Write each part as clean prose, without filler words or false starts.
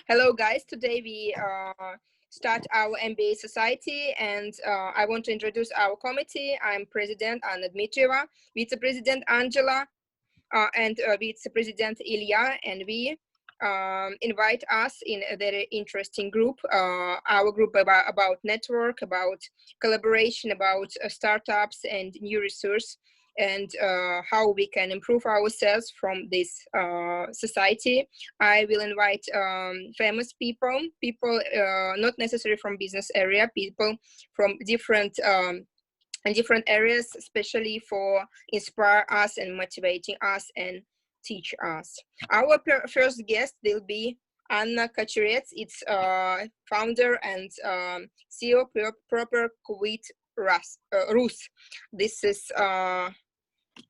Hello, guys. Today we start our MBA Society, and I want to introduce our committee. I'm President Anna Dmitrieva, Vice President Angela, and Vice President Ilya, and we invite us in a very interesting group. Our group about network, about collaboration, about startups and new resource, and how we can improve ourselves from this society. I will invite famous people not necessarily from business area, people from different areas, especially for inspire us and motivating us and teach us. Our first guest will be Anna Kachurets. It's founder and CEO Proper Quit Rus. This is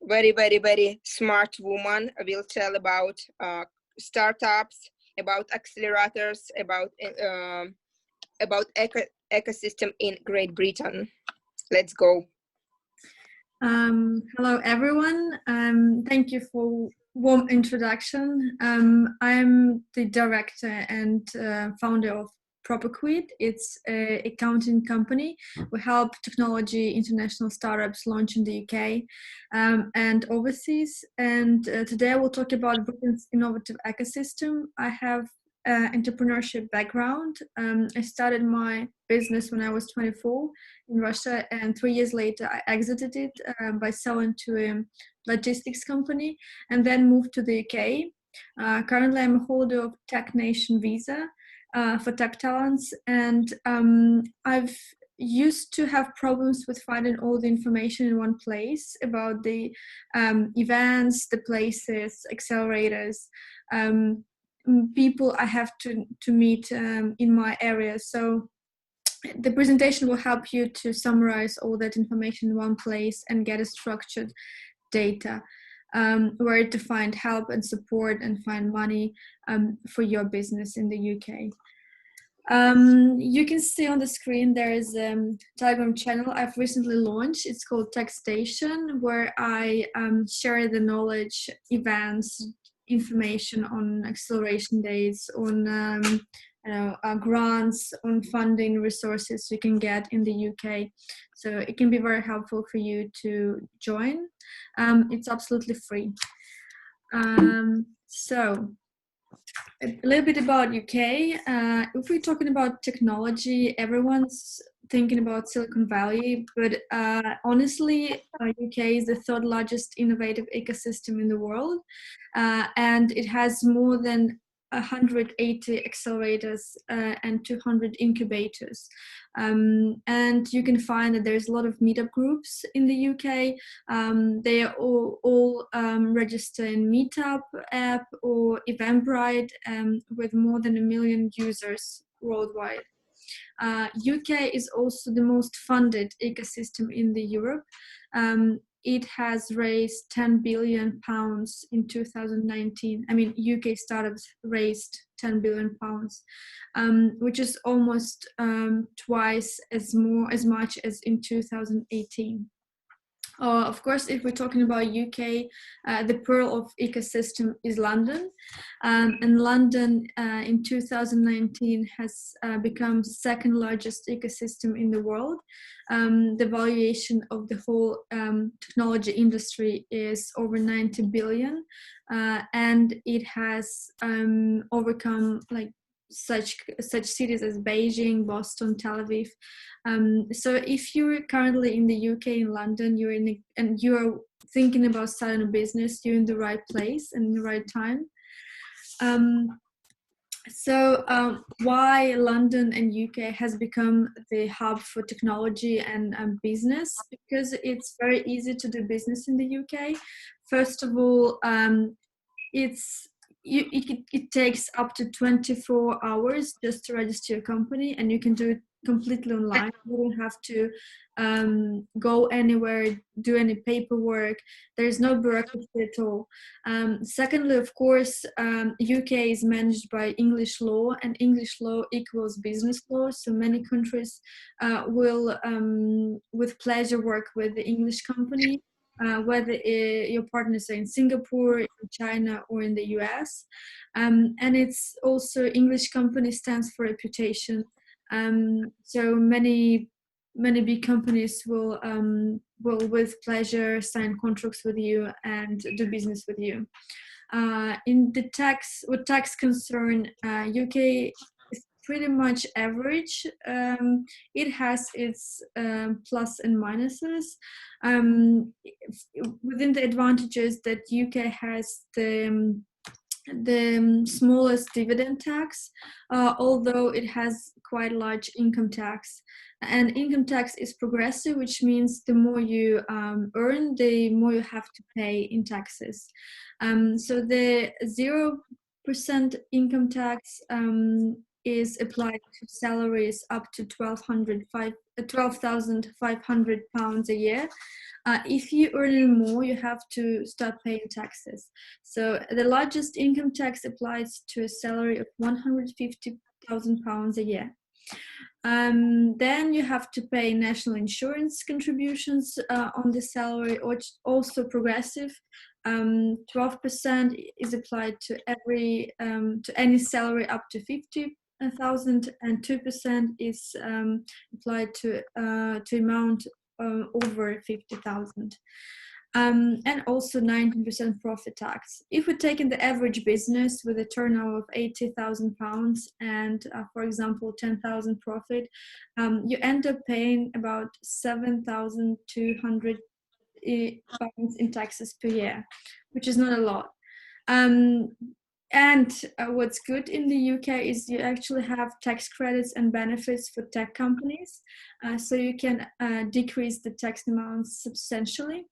very smart woman. Will tell about startups, about accelerators, about ecosystem in Great Britain. Let's go. Hello, everyone. Thank you for warm introduction. I'm the director and founder of ProperQuid. It's an accounting company. We help technology international startups launch in the UK and overseas. And today we'll talk about Britain's innovative ecosystem. I have entrepreneurship background. I started my business when I was 24 in Russia, and 3 years later I exited it by selling to a logistics company and then moved to the UK. Currently I'm a holder of Tech Nation visa for tech talents, and I've used to have problems with finding all the information in one place about the events, the places, accelerators, people I have to meet in my area. So the presentation will help you to summarize all that information in one place and get a structured data where to find help and support and find money for your business in the UK. You can see on the screen there is a Telegram channel I've recently launched. It's called Tech Station, where I share the knowledge, events, information on acceleration days, on grants, on funding resources you can get in the UK. So it can be very helpful for you to join. It's absolutely free. So a little bit about UK. If we're talking about technology, everyone's thinking about Silicon Valley, but honestly, UK is the third largest innovative ecosystem in the world, and it has more than 180 accelerators and 200 incubators. And you can find that there's a lot of meetup groups in the UK. They are all register in Meetup app or Eventbrite with more than 1 million users worldwide. UK is also the most funded ecosystem in the Europe. It has raised £10 billion in 2019. I mean, UK startups raised £10 billion, which is almost twice as much as in 2018. Of course, if we're talking about UK, the pearl of ecosystem is London. And London in 2019 has become second largest ecosystem in the world. The valuation of the whole technology industry is over 90 billion. And it has overcome like such cities as Beijing, Boston, Tel Aviv. So if you're currently in the UK, in London, and you're thinking about starting a business, you're in the right place and the right time. Why London and UK has become the hub for technology and business? Because it's very easy to do business in the UK. First of all, it takes up to 24 hours just to register your company, and you can do it completely online. You don't have to go anywhere, do any paperwork. There's no bureaucracy at all. Secondly, of course, UK is managed by English law, and English law equals business law. So many countries will with pleasure work with the English company. whether your partners are in Singapore, in China, or in the US. And it's also English company stands for reputation. So many big companies will with pleasure sign contracts with you and do business with you. In the tax concern, UK is pretty much average. It has its plus and minuses. Within the advantages that UK has the smallest dividend tax, although it has quite large income tax. And income tax is progressive, which means the more you earn, the more you have to pay in taxes. So the 0% income tax is applied to salaries up to £12,500 a year. If you earn more, you have to start paying taxes. So the largest income tax applies to a salary of £150,000 a year. Then you have to pay national insurance contributions on the salary, which also progressive. 12% is applied to any salary up to 50,000, and 2% is applied to amount over 50,000. And also 19% profit tax. If we take in the average business with a turnover of £80,000 and, for example, 10,000 profit, you end up paying about 7,200 pounds in taxes per year, which is not a lot. And what's good in the UK is you actually have tax credits and benefits for tech companies, so you can decrease the tax amounts substantially.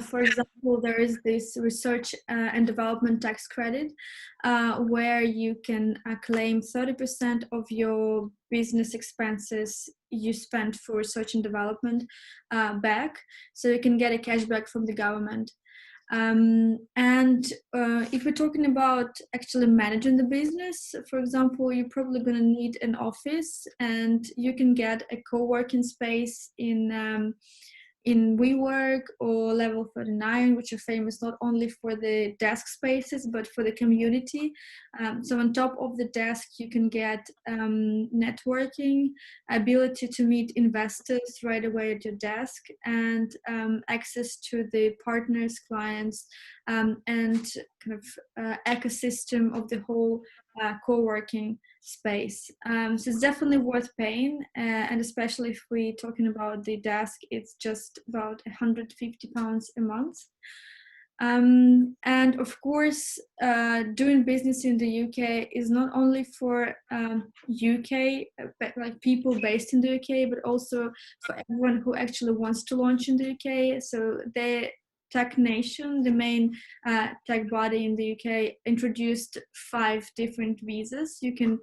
For example, there is this research and development tax credit where you can claim 30% of your business expenses you spent for research and development back, so you can get a cashback from the government. And if we're talking about actually managing the business, for example, you're probably going to need an office, and you can get a co-working space in WeWork or Level 39, which are famous not only for the desk spaces, but for the community. So on top of the desk, you can get networking, ability to meet investors right away at your desk, and access to the partners, clients, and kind of ecosystem of the whole co-working space. So it's definitely worth paying, and especially if we're talking about the desk, it's just about £150 a month. And of course, doing business in the UK is not only for UK, like people based in the UK, but also for everyone who actually wants to launch in the UK. So the Tech Nation, the main tech body in the UK, introduced 5 different visas you can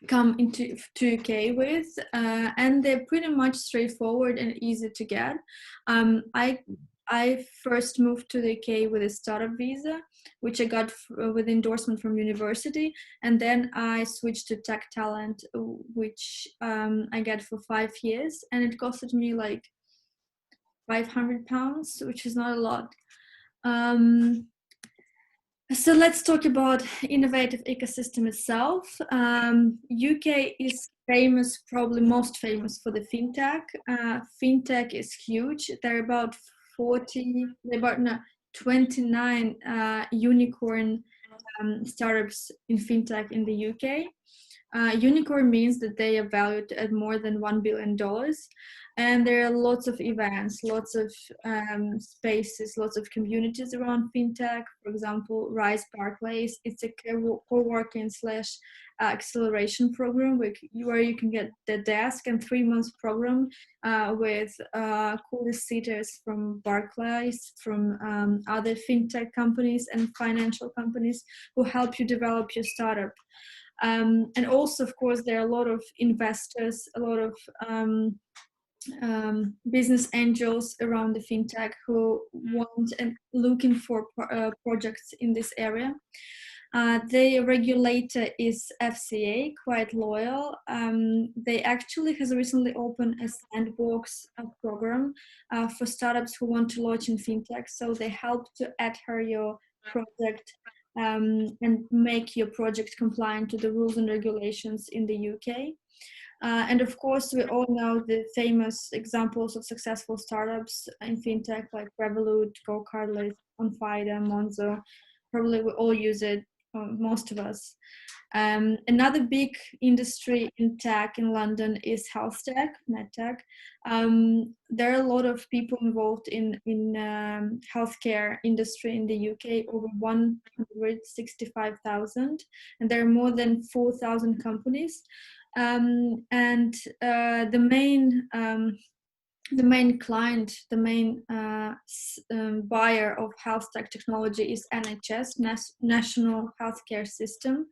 come into UK with, and they're pretty much straightforward and easy to get. I first moved to the UK with a startup visa, which I got with endorsement from university, and then I switched to tech talent, which I got for 5 years, and it costed me like £500, which is not a lot. So let's talk about innovative ecosystem itself. UK is famous, probably most famous for the fintech. Fintech is huge. There are about 29 unicorn startups in fintech in the UK. Unicorn means that they are valued at more than $1 billion. And there are lots of events, lots of spaces, lots of communities around fintech. For example, Rise Barclays, it's a co-working slash acceleration program where you can get the desk and 3 months program with coolest seaters from Barclays, from other fintech companies and financial companies who help you develop your startup. And also, of course, there are a lot of investors, a lot of business angels around the fintech who want and looking for projects in this area. The regulator is FCA, quite loyal. They actually has recently opened a sandbox program for startups who want to launch in fintech. So they help to adhere your project and make your project compliant to the rules and regulations in the UK. And of course, we all know the famous examples of successful startups in fintech like Revolut, GoCardless, OnFida, Monzo. Probably we all use it, most of us. Another big industry in tech in London is health tech, medtech. There are a lot of people involved in healthcare industry in the UK, over 165,000, and there are more than 4,000 companies. And the main client, the main buyer of health tech technology is NHS, National Healthcare System,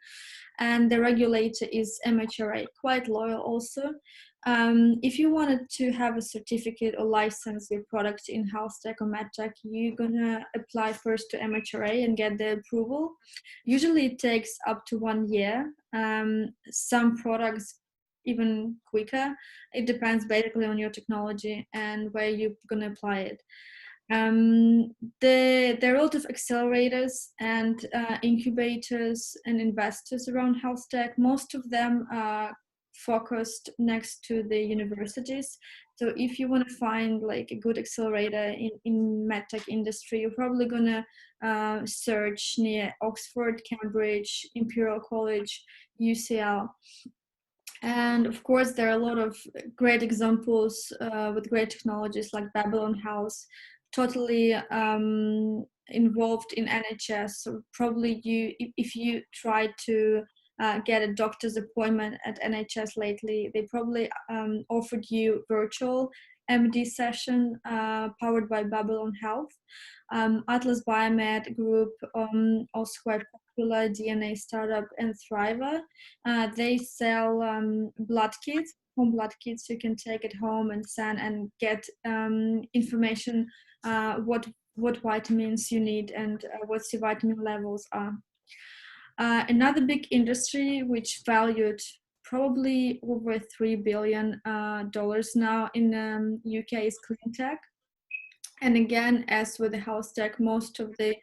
and the regulator is MHRA, quite loyal also. If you wanted to have a certificate or license your product in health tech or medtech, you're gonna apply first to MHRA and get the approval. Usually it takes up to 1 year. Some products even quicker. It depends basically on your technology and where you're going to apply it. There are a lot of accelerators and incubators and investors around health tech. Most of them are focused next to the universities. So if you want to find like a good accelerator in medtech industry, you're probably going to search near Oxford, Cambridge, Imperial College, UCL. And of course, there are a lot of great examples with great technologies like Babylon House, totally involved in NHS. So probably if you try to get a doctor's appointment at NHS lately, they probably offered you virtual MD session powered by Babylon Health. Atlas Biomed Group, also quite popular DNA startup, and Thriver. They sell blood kits, home blood kits you can take at home and send and get information what vitamins you need and what your vitamin levels are. Another big industry which valued probably over $3 billion now in UK is clean tech. And again, as with the health tech, most of the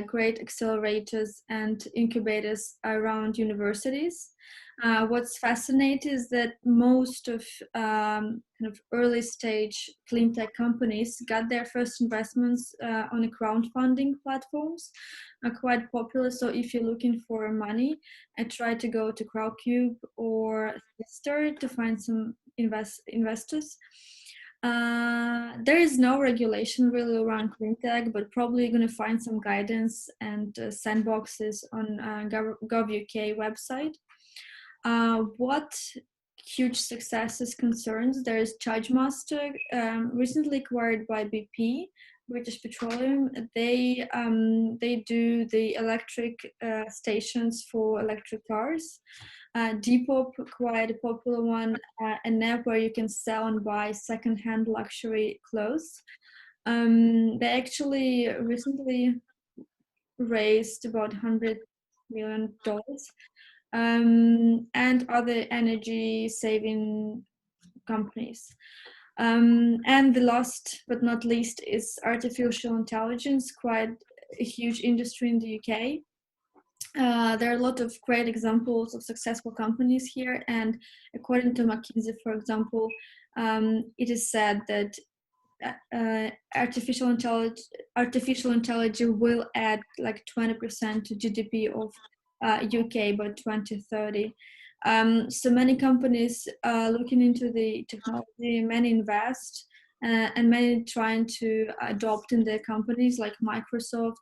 great accelerators and incubators are around universities. What's fascinating is that most of kind of early stage clean tech companies got their first investments on a crowdfunding platforms, are quite popular. So if you're looking for money, I try to go to Crowdcube or Sister to find some investors. There is no regulation really around clean tech, but probably you're going to find some guidance and sandboxes on gov.uk website. What huge successes concerns, there is Chargemaster, recently acquired by BP, British Petroleum. They do the electric stations for electric cars. Depop, quite a popular one, an app where you can sell and buy second-hand luxury clothes. They actually recently raised about $100 million, and other energy-saving companies. And the last but not least is artificial intelligence, quite a huge industry in the UK. There are a lot of great examples of successful companies here, and according to McKinsey, for example, it is said that artificial intelligence will add like 20% to GDP of UK by 2030. So many companies are looking into the technology, many invest, and many trying to adopt in their companies like Microsoft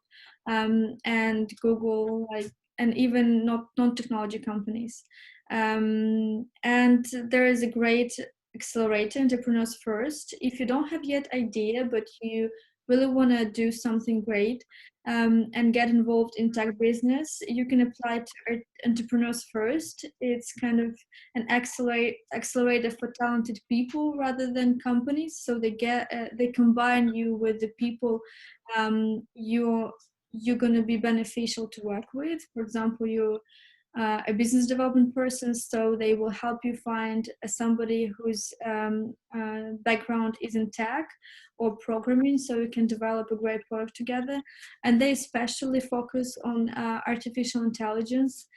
and Google, like, and even not non-technology companies. And there is a great accelerator, Entrepreneurs First. If you don't have yet idea, but you really want to do something great and get involved in tech business, you can apply to Entrepreneurs First. It's kind of an accelerator for talented people rather than companies. So they combine you with the people you're going to be beneficial to work with. For example, you a business development person, so they will help you find somebody whose background is in tech or programming, so you can develop a great product together. And they especially focus on artificial intelligence.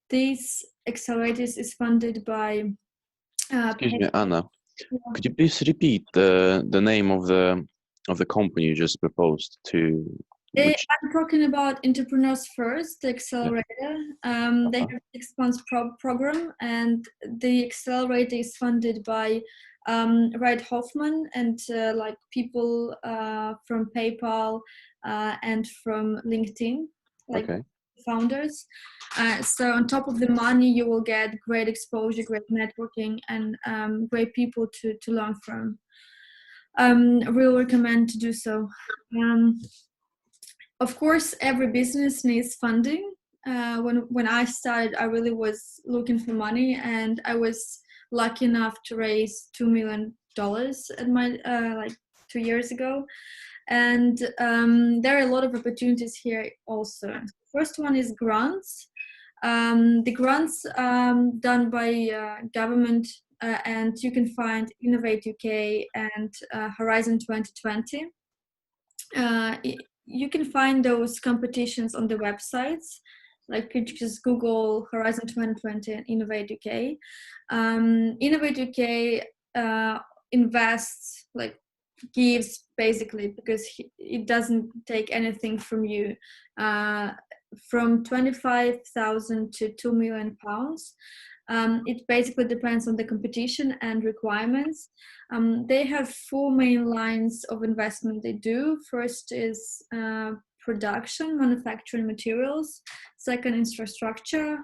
These accelerators is funded by Excuse me, Anna. Could you please repeat the name of the company you just proposed to? Which... I'm talking about Entrepreneurs First, the accelerator. They have 6 months program, and the accelerator is funded by Reid Hoffman and like people from PayPal and from LinkedIn, like founders. So on top of the money, you will get great exposure, great networking, and great people to learn from. Really recommend to do so. Of course, every business needs funding. When I started, I really was looking for money, and I was lucky enough to raise $2 million at my like 2 years ago. And there are a lot of opportunities here also. First one is grants. The grants done by government, and you can find Innovate UK and Horizon 2020. You can find those competitions on the websites, like you just Google Horizon 2020 and Innovate UK. Innovate UK invests, like gives basically, because it doesn't take anything from you, from 25,000 to £2 million. It basically depends on the competition and requirements. They have 4 main lines of investment they do. First is production, manufacturing materials. Second, infrastructure.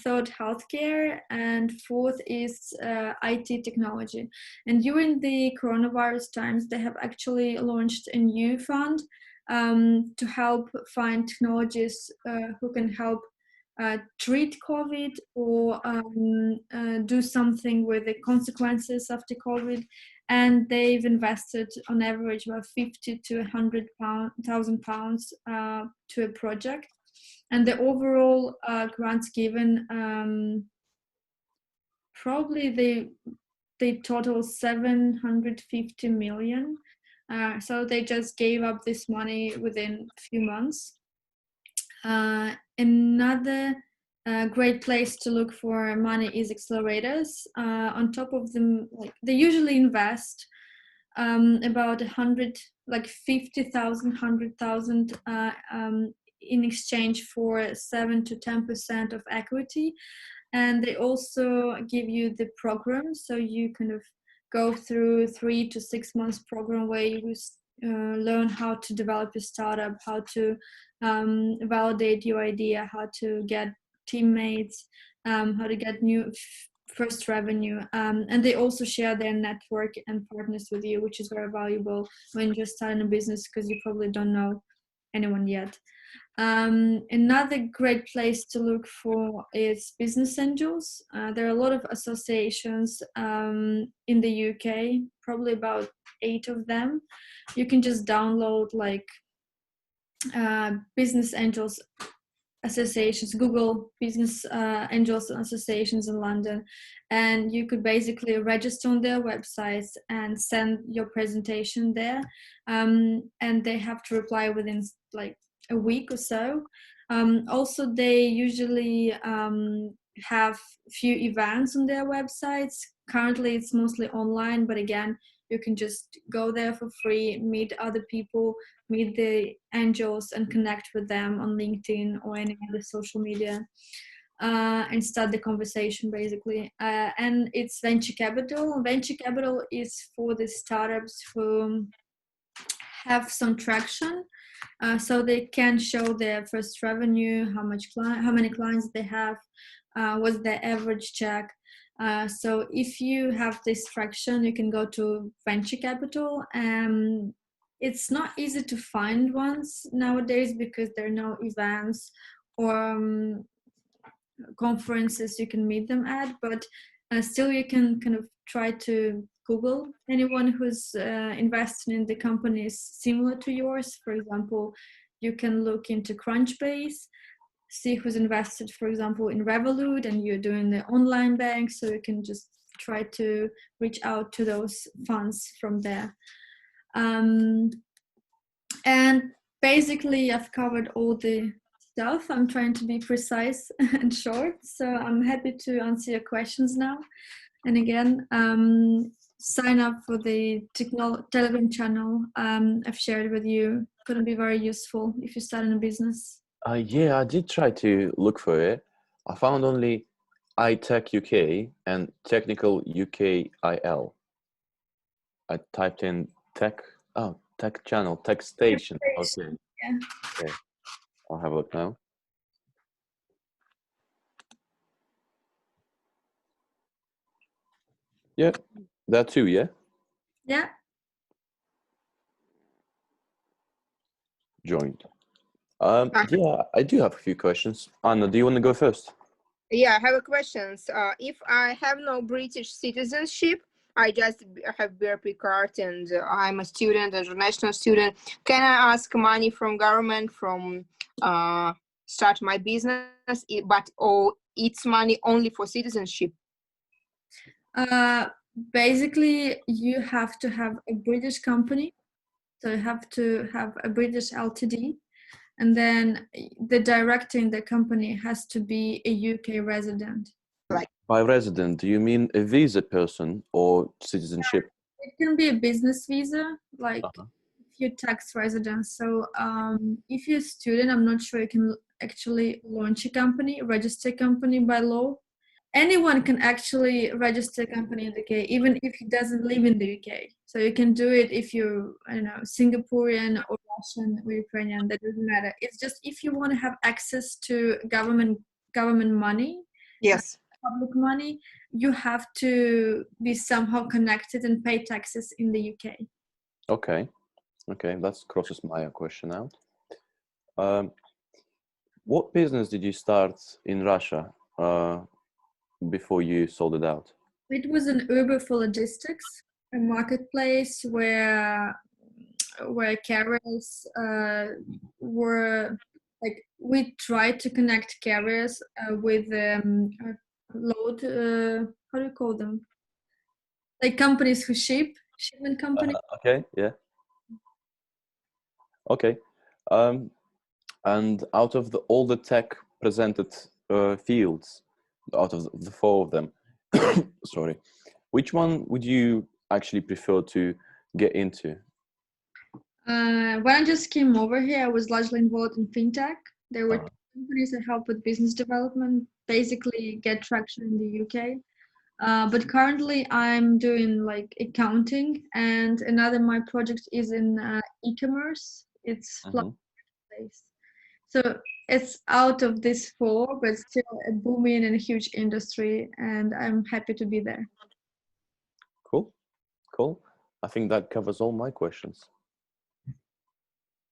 Third, healthcare. And fourth is IT technology. And during the coronavirus times, they have actually launched a new fund to help find technologies who can help treat COVID or do something with the consequences after COVID. And they've invested on average about 50 to 100,000 pounds to a project. And the overall grants given, probably they total 750 million. So they just gave up this money within a few months. Another great place to look for money is accelerators. On top of them, like they usually invest about 100, like 50,000, 100,000 in exchange for 7 to 10% of equity. And they also give you the program, so you kind of go through 3 to 6 months program where you learn how to develop your startup, how to validate your idea, how to get teammates, how to get new first revenue, and they also share their network and partners with you, which is very valuable when you're starting a business, because you probably don't know anyone yet. Another great place to look for is business angels. There are a lot of associations in the UK, probably about 8 of them. You can just download like business angels associations, Google business angels associations in London, and you could basically register on their websites and send your presentation there, and they have to reply within like a week or so. Also, they usually have few events on their websites. Currently, it's mostly online, but again, you can just go there for free, meet other people, meet the angels, and connect with them on LinkedIn or any other social media, and start the conversation basically. And it's venture capital. Venture capital is for the startups who have some traction, so they can show their first revenue, how many clients they have, what's their average check. So if you have this traction, you can go to venture capital. It's not easy to find ones nowadays because there are no events or conferences you can meet them at, but still you can kind of try to Google anyone who's invested in the companies similar to yours. For example, you can look into Crunchbase, see who's invested, for example, in Revolut, and you're doing the online bank, so you can just try to reach out to those funds from there. And basically, I've covered all the stuff. I'm trying to be precise and short, so I'm happy to answer your questions now. And again, sign up for the Telegram channel I've shared with you. Going to be very useful if you're starting a business. Yeah, I did try to look for it. I found only iTech UK and Technical UKIL. I typed in tech channel, tech station. Okay. Yeah. Okay. I'll have a look now. Yeah, that too, yeah? Yeah. Joined. Yeah, I do have a few questions. Anna, do you want to go first? Yeah, I have a question. If I have no British citizenship, I just have BRP card and I'm a student, an international student. Can I ask money from government from start my business, but it's money only for citizenship? Basically, you have to have a British company. So you have to have a British LTD. And then the director in the company has to be a UK resident. By resident, do you mean a visa person or citizenship? It can be a business visa, like if you're tax resident. So if you're a student, I'm not sure you can actually launch a company, register a company by law. Anyone can actually register a company in the UK, even if he doesn't live in the UK. So you can do it if you're, I don't know, Singaporean or Russian or Ukrainian. That doesn't matter. It's just if you want to have access to government money, yes, public money, you have to be somehow connected and pay taxes in the UK. Okay, that crosses my question out. What business did you start in Russia before you sold it out? It was an Uber for logistics, a marketplace where carriers were like, we tried to connect carriers with load, how do you call them? Like companies who shipment companies. Okay, yeah. Okay. And out of all the tech presented fields, out of the four of them, sorry, which one would you actually prefer to get into? When I just came over here, I was largely involved in fintech. There were two companies that help with business development, basically get traction in the UK. But currently I'm doing like accounting, and another my project is in e-commerce. It's place. So it's out of this four, but still a booming and a huge industry, and I'm happy to be there. Cool. I think that covers all my questions.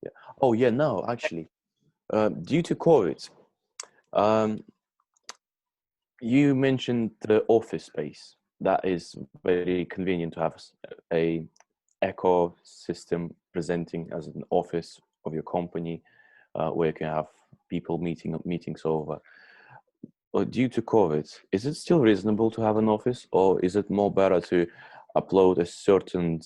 Yeah. Oh yeah, no, actually, due to COVID, you mentioned the office space. That is very convenient to have a ecosystem presenting as an office of your company, where you can have people meetings over. But due to COVID, is it still reasonable to have an office, or is it more better to upload a certain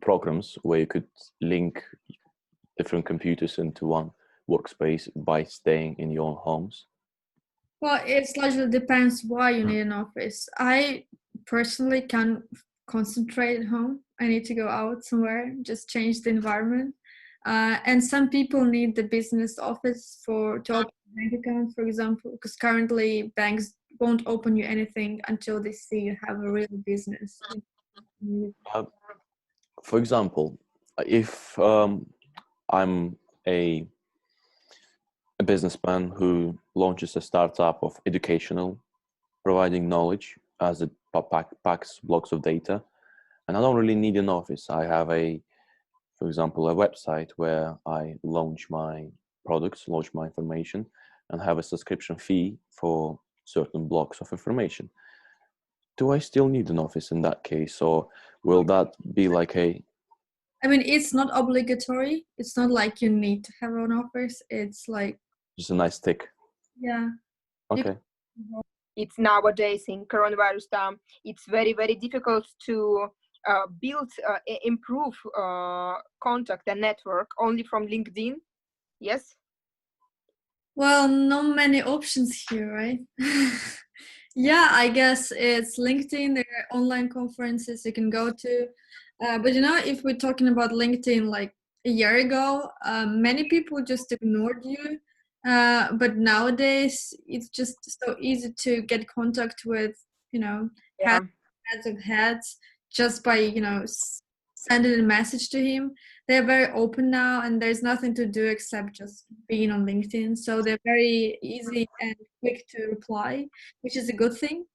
programs where you could link different computers into one workspace by staying in your own homes? Well, it largely depends why you need an office. I personally can't concentrate at home. I need to go out somewhere, just change the environment. And some people need the business office to open a bank account, for example, because currently banks won't open you anything until they see you have a real business. For example, if I'm a businessman who launches a startup of educational, providing knowledge as it packs blocks of data, and I don't really need an office. I have for example, a website where I launch my products, launch my information, and have a subscription fee for certain blocks of information. Do I still need an office in that case, or will that be like a I mean, it's not obligatory. It's not like you need to have an office. It's like, Just a nice tick. yeah. Okay. It's nowadays in coronavirus time, it's very, very difficult to build, improve contact and network only from LinkedIn. Yes. Well, not many options here, right? Yeah, I guess it's LinkedIn. There are online conferences you can go to. But if we're talking about LinkedIn like a year ago, many people just ignored you. But nowadays, it's just so easy to get contact with, Yeah. heads of heads just by, sending a message to him. They're very open now, and there's nothing to do except just being on LinkedIn. So they're very easy and quick to reply, which is a good thing.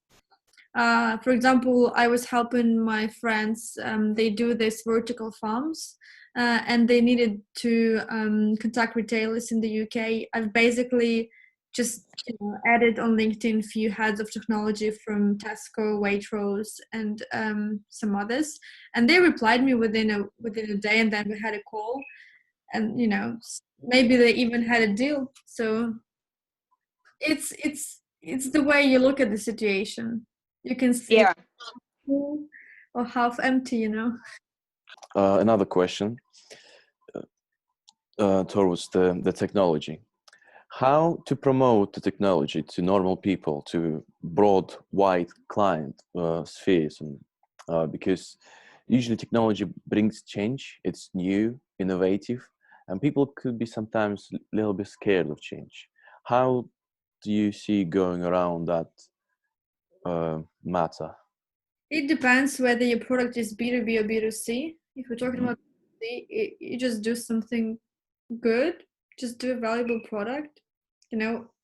For example, I was helping my friends. They do this vertical farms, and they needed to contact retailers in the UK. I've basically just added on LinkedIn a few heads of technology from Tesco, Waitrose, and some others, and they replied me within a day, and then we had a call, and maybe they even had a deal. So it's the way you look at the situation. You can see Yeah. full or half empty. Another question towards the technology. How to promote the technology to normal people, to broad, wide client spheres, and because usually technology brings change. It's new, innovative, and people could be sometimes a little bit scared of change. How do you see going around that matter? It depends whether your product is B2B or B2C. If we're talking Mhm. about B2C, you just do something good, just do a valuable product.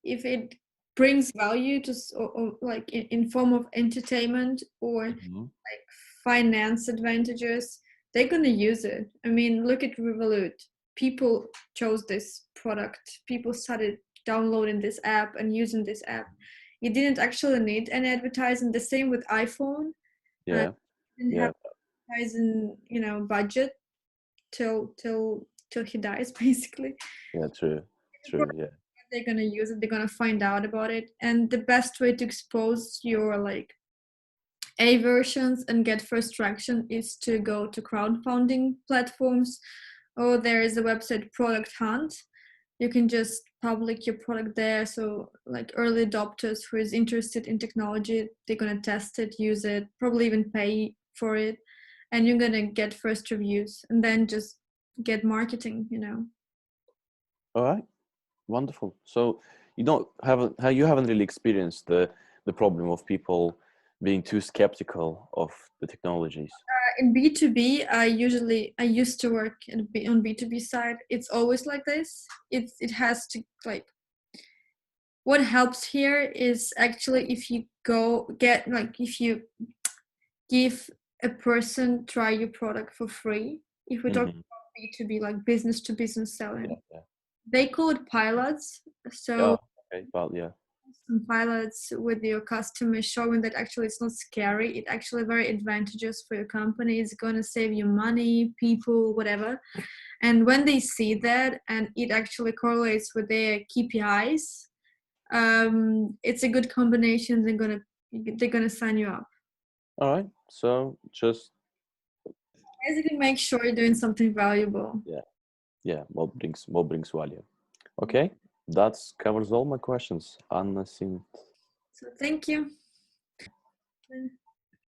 If it brings value to or like in form of entertainment or Mhm. like finance advantages, they're going to use it. I mean, look at Revolut. People chose this product. People started downloading this app and using this app. You didn't actually need any advertising. The same with iPhone. Yeah, Didn't have yeah, advertising, budget till he dies, basically. yeah. True, true. Yeah. They're gonna use it. They're gonna find out about it. And the best way to expose your like A versions and get first traction is to go to crowdfunding platforms. Or there is a website, Product Hunt. You can just public your product there. So like early adopters who is interested in technology, they're gonna test it, use it, probably even pay for it, and you're gonna get first reviews, and then just get marketing. All right. Wonderful. So you haven't really experienced the problem of people being too skeptical of the technologies. In B2B, I used to work on B2B side. It's always like this. It has to like, what helps here is actually if you go get like, if you give a person try your product for free. If we talk Hmm. about B2B, like business to business Yeah, selling, yeah. they call it pilots. So Oh, okay. Well, yeah. some pilots with your customer showing that actually it's not scary. It actually very advantageous for your company. It's going to save you money, people, whatever. And when they see that and it actually correlates with their KPIs, it's a good combination. They're gonna sign you up. All right. So just Basically, make sure you're doing something valuable. yeah, yeah. What brings value? Okay, that covers all my questions. Anna, So thank you.